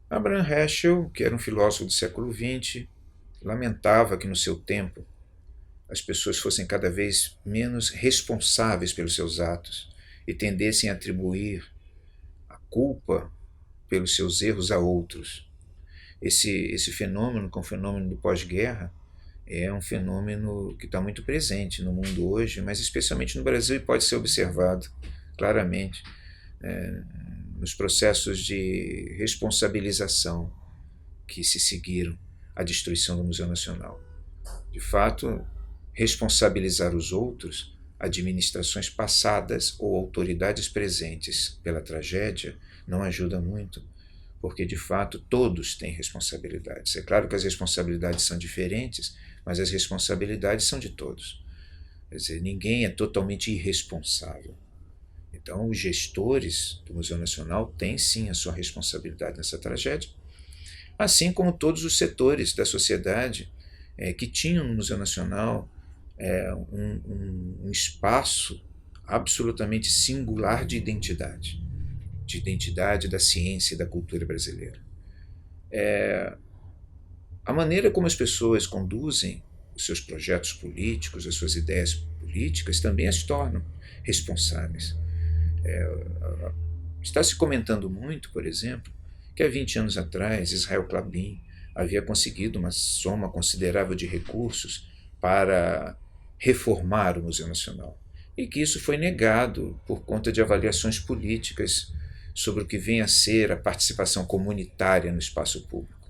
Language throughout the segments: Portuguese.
Abraham Heschel, que era um filósofo do século XX, lamentava que no seu tempo as pessoas fossem cada vez menos responsáveis pelos seus atos e tendessem a atribuir a culpa pelos seus erros a outros. Esse fenômeno, que é um fenômeno do pós-guerra, é um fenômeno que está muito presente no mundo hoje, mas especialmente no Brasil, e pode ser observado claramente nos processos de responsabilização que se seguiram à destruição do Museu Nacional. De fato, responsabilizar os outros, administrações passadas ou autoridades presentes pela tragédia, não ajuda muito, porque de fato todos têm responsabilidades. É claro que as responsabilidades são diferentes, mas as responsabilidades são de todos. Quer dizer, ninguém é totalmente irresponsável. Então, os gestores do Museu Nacional têm sim a sua responsabilidade nessa tragédia, assim como todos os setores da sociedade que tinham no Museu Nacional um espaço absolutamente singular de identidade da ciência e da cultura brasileira. A maneira como as pessoas conduzem os seus projetos políticos, as suas ideias políticas, também as tornam responsáveis. Está se comentando muito, por exemplo, que há 20 anos atrás Israel Clabin havia conseguido uma soma considerável de recursos para reformar o Museu Nacional e que isso foi negado por conta de avaliações políticas sobre o que vem a ser a participação comunitária no espaço público.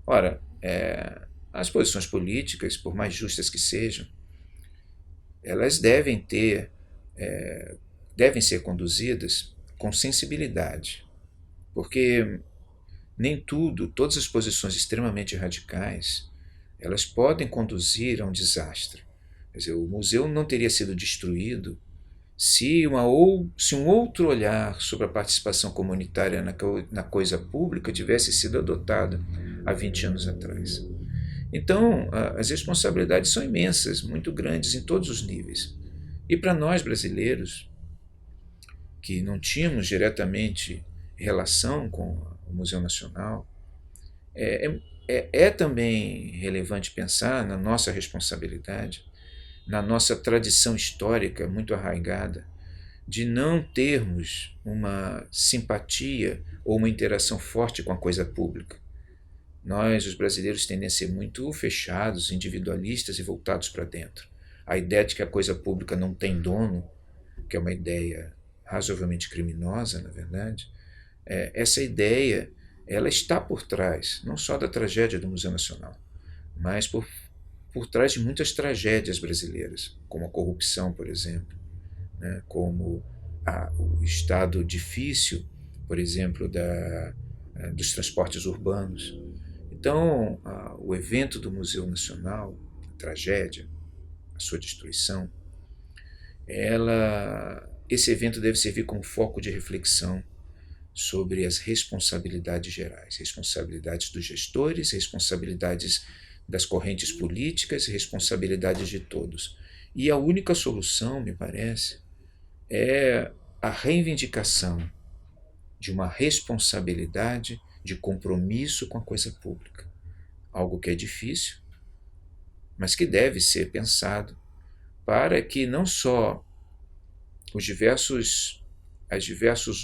Ora, as posições políticas, por mais justas que sejam, elas devem ser conduzidas com sensibilidade, porque nem todas as posições extremamente radicais, elas podem conduzir a um desastre. Quer dizer, o museu não teria sido destruído se um outro olhar sobre a participação comunitária na coisa pública tivesse sido adotado há 20 anos atrás. Então, as responsabilidades são imensas, muito grandes em todos os níveis. E para nós brasileiros, que não tínhamos diretamente relação com o Museu Nacional, é também relevante pensar na nossa responsabilidade, na nossa tradição histórica muito arraigada, de não termos uma simpatia ou uma interação forte com a coisa pública. Nós, os brasileiros, tendemos a ser muito fechados, individualistas e voltados para dentro. A ideia de que a coisa pública não tem dono, que é uma ideia razoavelmente criminosa, na verdade, essa ideia ela está por trás, não só da tragédia do Museu Nacional, mas por trás de muitas tragédias brasileiras, como a corrupção, por exemplo, né, como o estado difícil, por exemplo, dos transportes urbanos. Então, o evento do Museu Nacional, a tragédia, a sua destruição, esse evento deve servir como foco de reflexão sobre as responsabilidades gerais, responsabilidades dos gestores, responsabilidades das correntes políticas, responsabilidades de todos. E a única solução, me parece, é a reivindicação de uma responsabilidade de compromisso com a coisa pública. Algo que é difícil, mas que deve ser pensado para que não só os diversos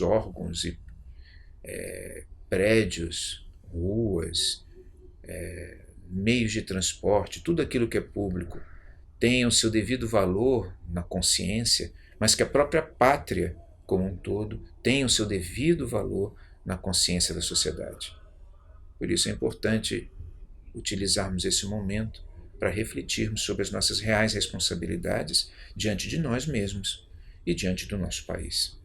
órgãos e prédios, ruas, meios de transporte, tudo aquilo que é público, tenha o seu devido valor na consciência, mas que a própria pátria, como um todo, tenha o seu devido valor na consciência da sociedade. Por isso é importante utilizarmos esse momento para refletirmos sobre as nossas reais responsabilidades diante de nós mesmos e diante do nosso país.